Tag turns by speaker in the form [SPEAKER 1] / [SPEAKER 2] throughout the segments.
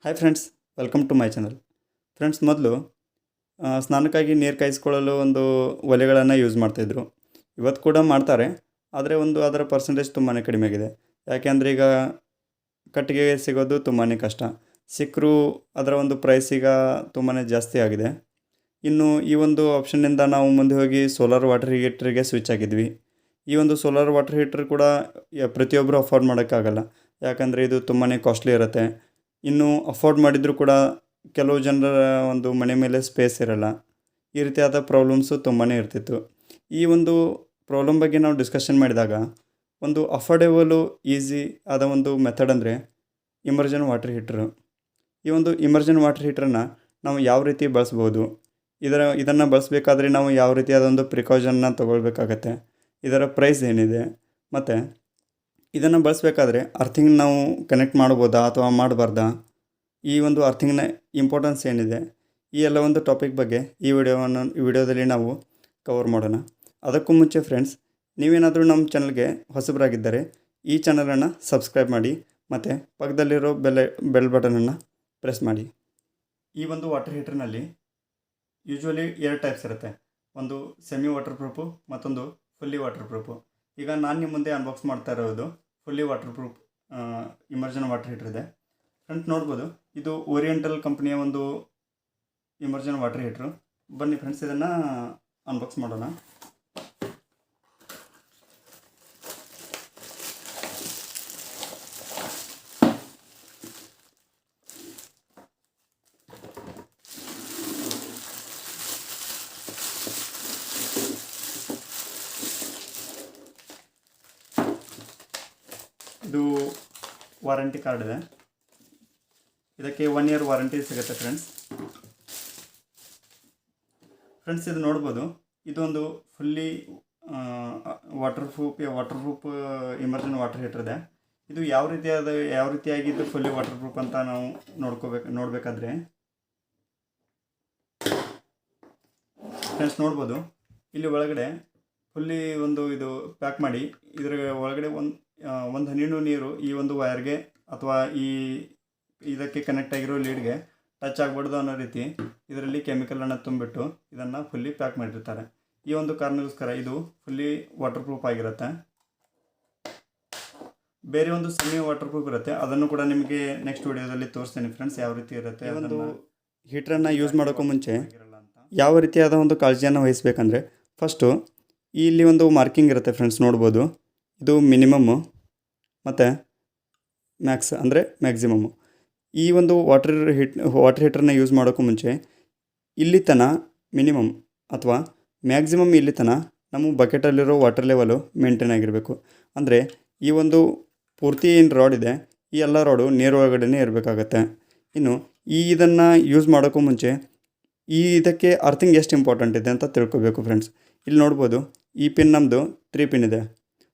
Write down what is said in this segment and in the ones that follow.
[SPEAKER 1] Hi friends, welcome to my channel. Friends, ಮೊದಲು ಸ್ನಾನಕ್ಕಾಗಿ ನೀರು ಕಾಯಿಸ್ಕೊಳ್ಳಲು ಒಂದು ಒಲೆಗಳನ್ನು ಯೂಸ್ ಮಾಡ್ತಾಯಿದ್ರು. ಇವತ್ತು ಕೂಡ ಮಾಡ್ತಾರೆ, ಆದರೆ ಅದರ ಪರ್ಸೆಂಟೇಜ್ ತುಂಬಾ ಕಡಿಮೆ ಆಗಿದೆ. ಯಾಕೆಂದರೆ ಈಗ ಕಟ್ಟಿಗೆ ಸಿಗೋದು ತುಂಬಾ ಕಷ್ಟ. ಸಿಕ್ಕರೂ ಅದರ ಪ್ರೈಸ್ ಈಗ ತುಂಬಾ ಜಾಸ್ತಿ ಆಗಿದೆ. ಇನ್ನು ಈ ಆಪ್ಷನ್ನಿಂದ ನಾವು ಮುಂದೆ ಹೋಗಿ ಸೋಲಾರ್ ವಾಟರ್ ಹೀಟರ್ಗೆ ಸ್ವಿಚ್ ಆಗಿದ್ವಿ. ಈ ಸೋಲಾರ್ ವಾಟರ್ ಹೀಟರ್ ಕೂಡ ಪ್ರತಿಯೊಬ್ಬರು ಅಫೋರ್ಡ್ ಮಾಡೋಕ್ಕಾಗಲ್ಲ. ಯಾಕಂದರೆ ಇದು ತುಂಬಾ ಕಾಸ್ಟ್ಲಿ ಇರುತ್ತೆ. ಇನ್ನು ಅಫೋರ್ಡ್ ಮಾಡಿದರೂ ಕೂಡ ಕೆಲವು ಜನರ ಮನೆ ಮೇಲೆ ಸ್ಪೇಸ್ ಇರಲ್ಲ. ಈ ರೀತಿಯಾದ ಪ್ರಾಬ್ಲಮ್ಸು ತುಂಬಾ ಇರ್ತಿತ್ತು. ಈ ಪ್ರಾಬ್ಲಮ್ ಬಗ್ಗೆ ನಾವು ಡಿಸ್ಕಷನ್ ಮಾಡಿದಾಗ ಅಫೋರ್ಡೆಬಲು ಈಸಿ ಆದ ಮೆಥಡ್ ಅಂದರೆ ಇಮರ್ಜನ್ ವಾಟರ್ ಹೀಟ್ರು. ಈ ಇಮರ್ಜನ್ ವಾಟರ್ ಹೀಟ್ರನ್ನು ನಾವು ಯಾವ ರೀತಿ ಬಳಸ್ಬೋದು, ಇದನ್ನು ಬಳಸಬೇಕಾದ್ರೆ ನಾವು ಯಾವ ರೀತಿಯಾದ ಪ್ರಿಕಾಷನ್ನ ತೊಗೊಳ್ಬೇಕಾಗತ್ತೆ, ಇದರ ಪ್ರೈಸ್ ಏನಿದೆ, ಮತ್ತು ಇದನ್ನು ಬಳಸಬೇಕಾದ್ರೆ ಅರ್ಥಿಂಗ್ ನಾವು ಕನೆಕ್ಟ್ ಮಾಡ್ಬೋದಾ ಅಥವಾ ಮಾಡಬಾರ್ದಾ, ಈ ಅರ್ಥಿಂಗ್ನ ಇಂಪಾರ್ಟೆನ್ಸ್ ಏನಿದೆ, ಈ ಎಲ್ಲ ಟಾಪಿಕ್ ಬಗ್ಗೆ ಈ ವಿಡಿಯೋದಲ್ಲಿ ನಾವು ಕವರ್ ಮಾಡೋಣ. ಅದಕ್ಕೂ ಮುಂಚೆ ಫ್ರೆಂಡ್ಸ್, ನೀವೇನಾದರೂ ನಮ್ಮ ಚಾನಲ್ಗೆ ಹೊಸಬರಾಗಿದ್ದರೆ ಈ ಚಾನಲನ್ನು ಸಬ್ಸ್ಕ್ರೈಬ್ ಮಾಡಿ ಮತ್ತು ಪಕ್ಕದಲ್ಲಿರೋ ಬೆಲ್ ಬಟನನ್ನು ಪ್ರೆಸ್ ಮಾಡಿ. ಈ ವಾಟರ್ ಹೀಟರ್ನಲ್ಲಿ ಯೂಶ್ವಲಿ 2 ಟೈಪ್ಸ್ ಇರುತ್ತೆ. ಒಂದು ಸೆಮಿ ವಾಟರ್ ಪ್ರೂಫು, ಮತ್ತೊಂದು ಫುಲ್ಲಿ ವಾಟರ್ ಪ್ರೂಫು. ಈಗ ನಾನು ನಿಮ್ಮ ಮುಂದೆ ಅನ್ಬಾಕ್ಸ್ ಮಾಡ್ತಾ ಇರೋದು fully waterproof immersion water heater ಇದೆ. ಫ್ರೆಂಡ್ಸ್ ನೋಡ್ಬೋದು, ಇದು ಓರಿಯೆಂಟಲ್ ಕಂಪ್ನಿಯ ಇಮರ್ಜನ್ ವಾಟರ್ ಹೀಟ್ರು. ಬನ್ನಿ ಫ್ರೆಂಡ್ಸ್, ಇದನ್ನು ಅನ್ಬಾಕ್ಸ್ ಮಾಡೋಣ. ಇದು ವಾರಂಟಿ ಕಾರ್ಡ್ ಇದೆ. ಇದಕ್ಕೆ 1 ಇಯರ್ ವಾರಂಟಿ ಸಿಗುತ್ತೆ ಫ್ರೆಂಡ್ಸ್. ಇದು ನೋಡ್ಬೋದು, ಇದೊಂದು fully waterproof immersion water heater ಇದೆ. ಇದು ಯಾವ ರೀತಿಯಾಗಿದ್ದು ಫುಲ್ಲಿ ವಾಟರ್ ಪ್ರೂಫ್ ಅಂತ ನಾವು ನೋಡಬೇಕಾದ್ರೆ ಫ್ರೆಂಡ್ಸ್ ನೋಡ್ಬೋದು, ಇಲ್ಲಿ ಒಳಗಡೆ ಫುಲ್ಲಿ ಇದು ಪ್ಯಾಕ್ ಮಾಡಿ ಇದರ ಒಳಗಡೆ ಒಂದು ಹನಿನೂ ನೀರು ಈ ವೈರ್ಗೆ ಅಥವಾ ಇದಕ್ಕೆ ಕನೆಕ್ಟ್ ಆಗಿರೋ ಲೀಡ್ಗೆ ಟಚ್ ಆಗಬಾರ್ದು ಅನ್ನೋ ರೀತಿ ಇದರಲ್ಲಿ ಕೆಮಿಕಲನ್ನು ತುಂಬಿಟ್ಟು ಇದನ್ನು ಫುಲ್ಲಿ ಪ್ಯಾಕ್ ಮಾಡಿರ್ತಾರೆ. ಈ ಕಾರಣಕ್ಕೋಸ್ಕರ ಇದು ಫುಲ್ಲಿ ವಾಟರ್ ಪ್ರೂಫ್ ಆಗಿರುತ್ತೆ. ಬೇರೆ ಸೆಮಿ ವಾಟರ್ ಪ್ರೂಫ್ ಇರುತ್ತೆ, ಅದನ್ನು ಕೂಡ ನಿಮಗೆ ನೆಕ್ಸ್ಟ್ ವಿಡಿಯೋದಲ್ಲಿ ತೋರಿಸ್ತೀನಿ ಫ್ರೆಂಡ್ಸ್, ಯಾವ ರೀತಿ ಇರುತ್ತೆ. ಹೀಟ್ರನ್ನು ಯೂಸ್ ಮಾಡೋಕ್ಕೂ ಮುಂಚೆ ಯಾವ ರೀತಿಯಾದ ಕಾಳಜಿಯನ್ನು ವಹಿಸಬೇಕಂದ್ರೆ, ಫಸ್ಟು ಇಲ್ಲಿ ಮಾರ್ಕಿಂಗ್ ಇರುತ್ತೆ ಫ್ರೆಂಡ್ಸ್, ನೋಡ್ಬೋದು. ಇದು ಮಿನಿಮಮ್ಮು ಮತ್ತು ಮ್ಯಾಕ್ಸ್ ಅಂದರೆ ಮ್ಯಾಕ್ಸಿಮಮ್ಮು. ಈ ವಾಟರ್ ಹೀಟ್ರನ್ನ ಯೂಸ್ ಮಾಡೋಕ್ಕೂ ಮುಂಚೆ ಇಲ್ಲಿ ತನಕ ಮಿನಿಮಮ್ ಅಥವಾ ಮ್ಯಾಕ್ಸಿಮಮ್ ಇಲ್ಲಿ ತನಕ ನಮ್ಮ ಬಕೆಟಲ್ಲಿರೋ ವಾಟರ್ ಲೆವೆಲು ಮೇಂಟೈನ್ ಆಗಿರಬೇಕು. ಅಂದರೆ ಈ ಪೂರ್ತಿ ಏನು ರಾಡ್ ಇದೆ, ಈ ಎಲ್ಲ ರಾಡು ನೀರೊಳಗಡೆ ಇರಬೇಕಾಗತ್ತೆ. ಇನ್ನು ಇದನ್ನು ಯೂಸ್ ಮಾಡೋಕ್ಕೂ ಮುಂಚೆ ಇದಕ್ಕೆ ಅರ್ಥಿಂಗ್ ಎಷ್ಟು ಇಂಪಾರ್ಟೆಂಟ್ ಇದೆ ಅಂತ ತಿಳ್ಕೊಬೇಕು ಫ್ರೆಂಡ್ಸ್. ಇಲ್ಲಿ ನೋಡ್ಬೋದು, ಈ ಪಿನ್ ನಮ್ಮದು 3 ಪಿನ್ ಇದೆ.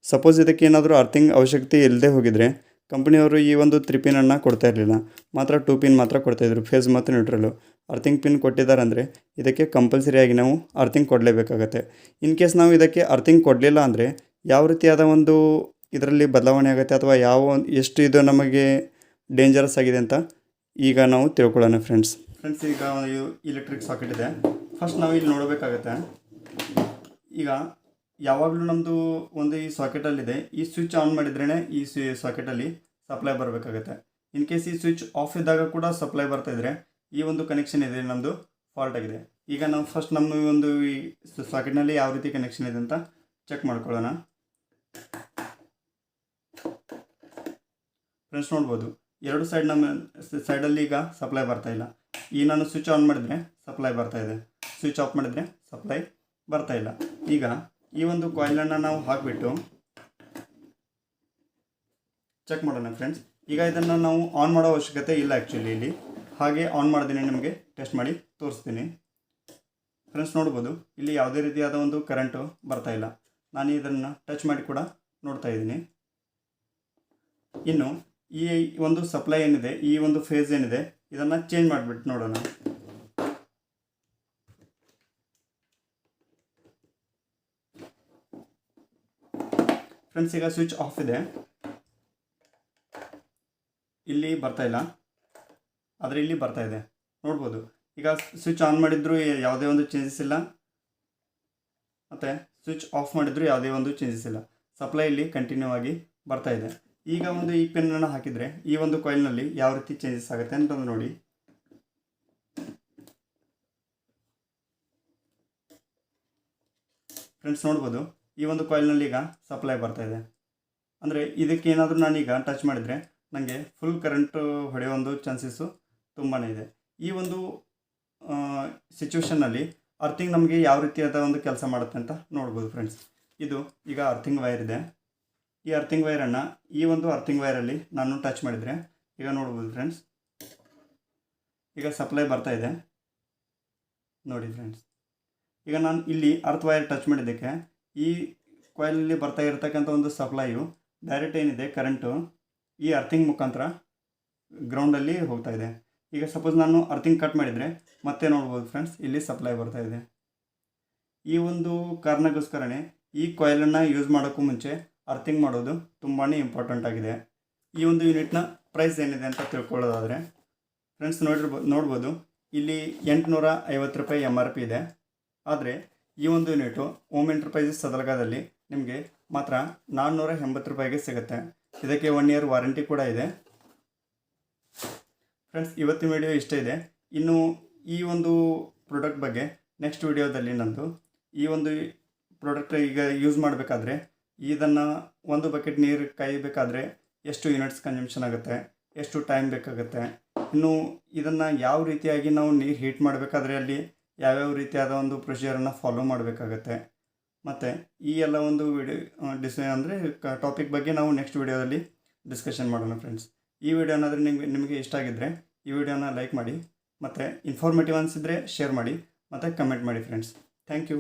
[SPEAKER 1] ಸಪೋಸ್ ಇದಕ್ಕೆ ಏನಾದರೂ ಅರ್ಥಿಂಗ್ ಅವಶ್ಯಕತೆ ಇಲ್ಲದೆ ಹೋಗಿದರೆ ಕಂಪ್ನಿಯವರು ಈ 3 ಪಿನನ್ನು ಕೊಡ್ತಾ ಇರಲಿಲ್ಲ, ಮಾತ್ರ 2 ಪಿನ್ ಮಾತ್ರ ಕೊಡ್ತಾಯಿದ್ರು, ಫೇಸ್ ಮತ್ತು ನ್ಯೂಟ್ರಲ್ಲು. ಅರ್ಥಿಂಗ್ ಪಿನ್ ಕೊಟ್ಟಿದ್ದಾರೆ ಅಂದರೆ ಇದಕ್ಕೆ ಕಂಪಲ್ಸರಿಯಾಗಿ ನಾವು ಅರ್ಥಿಂಗ್ ಕೊಡಲೇಬೇಕಾಗತ್ತೆ. ಇನ್ ಕೇಸ್ ನಾವು ಇದಕ್ಕೆ ಅರ್ಥಿಂಗ್ ಕೊಡಲಿಲ್ಲ ಅಂದರೆ ಯಾವ ರೀತಿಯಾದ ಇದರಲ್ಲಿ ಬದಲಾವಣೆ ಆಗುತ್ತೆ ಅಥವಾ ಎಷ್ಟು ಇದು ನಮಗೆ ಡೇಂಜರಸ್ ಆಗಿದೆ ಅಂತ ಈಗ ನಾವು ತಿಳ್ಕೊಳ್ಳೋಣ ಫ್ರೆಂಡ್ಸ್. ಈಗ ಇಲೆಕ್ಟ್ರಿಕ್ ಸಾಕೆಟ್ ಇದೆ. ಫಸ್ಟ್ ನಾವು ಇಲ್ಲಿ ನೋಡಬೇಕಾಗತ್ತೆ. ಈಗ ಯಾವಾಗಲೂ ನಮ್ಮದು ಈ ಸಾಕೆಟಲ್ಲಿದೆ, ಈ ಸ್ವಿಚ್ ಆನ್ ಮಾಡಿದ್ರೇ ಈ ಸಾಕೆಟಲ್ಲಿ ಸಪ್ಲೈ ಬರಬೇಕಾಗತ್ತೆ. ಇನ್ ಕೇಸ್ ಈ ಸ್ವಿಚ್ ಆಫ್ ಇದ್ದಾಗ ಕೂಡ ಸಪ್ಲೈ ಬರ್ತಾಯಿದ್ರೆ ಈ ಕನೆಕ್ಷನ್ ಇದೆ ನಮ್ಮದು ಫಾಲ್ಟ್ ಆಗಿದೆ. ಈಗ ನಾವು ಫಸ್ಟ್ ನಮ್ಮ ಈ ಸಾಕೆಟ್ನಲ್ಲಿ ಯಾವ ರೀತಿ ಕನೆಕ್ಷನ್ ಇದೆ ಅಂತ ಚೆಕ್ ಮಾಡ್ಕೊಳ್ಳೋಣ. ಫ್ರೆಂಡ್ಸ್ ನೋಡ್ಬೋದು, 2 ಸೈಡಲ್ಲಿ ಈಗ ಸಪ್ಲೈ ಬರ್ತಾಯಿಲ್ಲ. ಈಗ ನಾನು ಸ್ವಿಚ್ ಆನ್ ಮಾಡಿದರೆ ಸಪ್ಲೈ ಬರ್ತಾಯಿದೆ, ಸ್ವಿಚ್ ಆಫ್ ಮಾಡಿದರೆ ಸಪ್ಲೈ ಬರ್ತಾಯಿಲ್ಲ. ಈಗ ಈ ಕಾಯಿಲನ್ನು ನಾವು ಹಾಕಿಬಿಟ್ಟು ಚೆಕ್ ಮಾಡೋಣ ಫ್ರೆಂಡ್ಸ್. ಈಗ ಇದನ್ನು ನಾವು ಆನ್ ಮಾಡೋ ಅವಶ್ಯಕತೆ ಇಲ್ಲ ಆ್ಯಕ್ಚುಲಿ. ಇಲ್ಲಿ ಹಾಗೆ ಆನ್ ಮಾಡ್ತೀನಿ, ನಿಮಗೆ ಟೆಸ್ಟ್ ಮಾಡಿ ತೋರಿಸ್ತೀನಿ. ಫ್ರೆಂಡ್ಸ್ ನೋಡ್ಬೋದು, ಇಲ್ಲಿ ಯಾವುದೇ ರೀತಿಯಾದ ಕರೆಂಟು ಬರ್ತಾಯಿಲ್ಲ. ನಾನು ಇದನ್ನು ಟಚ್ ಮಾಡಿ ಕೂಡ ನೋಡ್ತಾ ಇದ್ದೀನಿ. ಇನ್ನು ಈ ಸಪ್ಲೈ ಏನಿದೆ, ಈ ಫೇಸ್ ಏನಿದೆ, ಇದನ್ನು ಚೇಂಜ್ ಮಾಡಿಬಿಟ್ಟು ನೋಡೋಣ. ಫ್ರೆಂಡ್ಸ್ ಈಗ ಸ್ವಿಚ್ ಆಫ್ ಇದೆ, ಇಲ್ಲಿ ಬರ್ತಾಯಿಲ್ಲ. ಆದರೆ ಇಲ್ಲಿ ಬರ್ತಾ ಇದೆ ನೋಡ್ಬೋದು. ಈಗ ಸ್ವಿಚ್ ಆನ್ ಮಾಡಿದ್ರು ಯಾವುದೇ ಒಂದು ಚೇಂಜಸ್ ಇಲ್ಲ, ಮತ್ತು ಸ್ವಿಚ್ ಆಫ್ ಮಾಡಿದ್ರು ಯಾವುದೇ ಒಂದು ಚೇಂಜಸ್ ಇಲ್ಲ. ಸಪ್ಲೈ ಇಲ್ಲಿ ಕಂಟಿನ್ಯೂ ಆಗಿ ಬರ್ತಾ ಇದೆ. ಈಗ ಒಂದು ಈ ಪೆನ್ನನ್ನು ಹಾಕಿದರೆ ಈ ಒಂದು ಕಾಯಿಲ್ನಲ್ಲಿ ಯಾವ ರೀತಿ ಚೇಂಜಸ್ ಆಗುತ್ತೆ ಅಂತಂದು ನೋಡಿ. ಫ್ರೆಂಡ್ಸ್ ನೋಡ್ಬೋದು, ಈ ಒಂದು ಕಾಯಿಲ್ನಲ್ಲಿ ಈಗ ಸಪ್ಲೈ ಬರ್ತಾ ಇದೆ. ಅಂದರೆ ಇದಕ್ಕೆ ಏನಾದರೂ ನಾನೀಗ ಟಚ್ ಮಾಡಿದರೆ ನನಗೆ ಫುಲ್ ಕರೆಂಟು ಹೊಡೆಯೋ ಒಂದು ಚಾನ್ಸಸ್ಸು ತುಂಬಾ ಇದೆ. ಈ ಒಂದು ಸಿಚುವೇಷನ್ನಲ್ಲಿ ಅರ್ಥಿಂಗ್ ನಮಗೆ ಯಾವ ರೀತಿಯಾದ ಒಂದು ಕೆಲಸ ಮಾಡುತ್ತೆ ಅಂತ ನೋಡ್ಬೋದು ಫ್ರೆಂಡ್ಸ್. ಇದು ಈಗ ಅರ್ಥಿಂಗ್ ವೈರ್ ಇದೆ. ಈ ಅರ್ಥಿಂಗ್ ವೈರನ್ನು ಈ ಒಂದು ಅರ್ಥಿಂಗ್ ವೈರಲ್ಲಿ ನಾನು ಟಚ್ ಮಾಡಿದರೆ ಈಗ ನೋಡ್ಬೋದು ಫ್ರೆಂಡ್ಸ್, ಈಗ ಸಪ್ಲೈ ಬರ್ತಾ ಇದೆ ನೋಡಿ ಫ್ರೆಂಡ್ಸ್. ಈಗ ನಾನು ಇಲ್ಲಿ ಅರ್ತ್ ವೈರ್ ಟಚ್ ಮಾಡಿದ್ದಕ್ಕೆ ಈ ಕಾಯಿಲಲ್ಲಿ ಬರ್ತಾ ಇರತಕ್ಕಂಥ ಒಂದು ಸಪ್ಲೈಯು ಡೈರೆಕ್ಟ್ ಏನಿದೆ ಕರೆಂಟು ಈ ಅರ್ಥಿಂಗ್ ಮುಖಾಂತರ ಗ್ರೌಂಡಲ್ಲಿ ಹೋಗ್ತಾ ಇದೆ. ಈಗ ಸಪೋಸ್ ನಾನು ಅರ್ಥಿಂಗ್ ಕಟ್ ಮಾಡಿದರೆ ಮತ್ತೆ ನೋಡ್ಬೋದು ಫ್ರೆಂಡ್ಸ್, ಇಲ್ಲಿ ಸಪ್ಲೈ ಬರ್ತಾ ಇದೆ. ಈ ಒಂದು ಕಾರಣಕ್ಕೋಸ್ಕರನೇ ಈ ಕಾಯಿಲನ್ನು ಯೂಸ್ ಮಾಡೋಕ್ಕೂ ಮುಂಚೆ ಅರ್ಥಿಂಗ್ ಮಾಡೋದು ತುಂಬಾ ಇಂಪಾರ್ಟೆಂಟ್ ಆಗಿದೆ. ಈ ಒಂದು ಯೂನಿಟ್ನ ಪ್ರೈಸ್ ಏನಿದೆ ಅಂತ ತಿಳ್ಕೊಳ್ಳೋದಾದರೆ ಫ್ರೆಂಡ್ಸ್ ನೋಡ್ಬೋದು ಇಲ್ಲಿ 850 ರೂಪಾಯಿ MRP ಇದೆ. ಆದರೆ ಈ ಒಂದು ಯೂನಿಟು ಓಮ್ ಎಂಟರ್ಪ್ರೈಸಸ್ ಸದಲಗಾದಲ್ಲಿ ನಿಮಗೆ ಮಾತ್ರ 480 ರೂಪಾಯಿಗೆ ಸಿಗುತ್ತೆ. ಇದಕ್ಕೆ 1 ಇಯರ್ ವಾರಂಟಿ ಕೂಡ ಇದೆ. ಫ್ರೆಂಡ್ಸ್ ಇವತ್ತಿನ ವಿಡಿಯೋ ಇಷ್ಟ ಇದೆ. ಇನ್ನು ಈ ಒಂದು ಪ್ರಾಡಕ್ಟ್ ಬಗ್ಗೆ ನೆಕ್ಸ್ಟ್ ವಿಡಿಯೋದಲ್ಲಿ ನಂದು ಈ ಒಂದು ಪ್ರಾಡಕ್ಟ್ ಈಗ ಯೂಸ್ ಮಾಡಬೇಕಾದ್ರೆ ಇದನ್ನು ಒಂದು ಬಕೆಟ್ ನೀರು ಕಾಯಬೇಕಾದ್ರೆ ಎಷ್ಟು ಯೂನಿಟ್ಸ್ ಕನ್ಸಂಪ್ಷನ್ ಆಗುತ್ತೆ, ಎಷ್ಟು ಟೈಮ್ ಬೇಕಾಗುತ್ತೆ, ಇನ್ನು ಇದನ್ನು ಯಾವ ರೀತಿಯಾಗಿ ನಾವು ನೀರು ಹೀಟ್ ಮಾಡಬೇಕಾದ್ರೆ ಅಲ್ಲಿ ಯಾವ್ಯಾವ ರೀತಿಯಾದ ಒಂದು ಪ್ರೊಸೀಜರನ್ನು ಫಾಲೋ ಮಾಡಬೇಕಾಗತ್ತೆ, ಮತ್ತು ಈ ಎಲ್ಲ ಒಂದು ವಿಡಿಯೋ ಟಾಪಿಕ್ ಬಗ್ಗೆ ನಾವು ನೆಕ್ಸ್ಟ್ ವಿಡಿಯೋದಲ್ಲಿ ಡಿಸ್ಕಷನ್ ಮಾಡೋಣ ಫ್ರೆಂಡ್ಸ್. ಈ ವಿಡಿಯೋ ಏನಾದರೂ ನಿಮಗೆ ಇಷ್ಟ ಆಗಿದ್ದರೆ ಈ ವಿಡಿಯೋನ ಲೈಕ್ ಮಾಡಿ, ಮತ್ತು ಇನ್ಫಾರ್ಮೇಟಿವ್ ಅನಿಸಿದರೆ ಶೇರ್ ಮಾಡಿ, ಮತ್ತು ಕಮೆಂಟ್ ಮಾಡಿ ಫ್ರೆಂಡ್ಸ್. Thank you.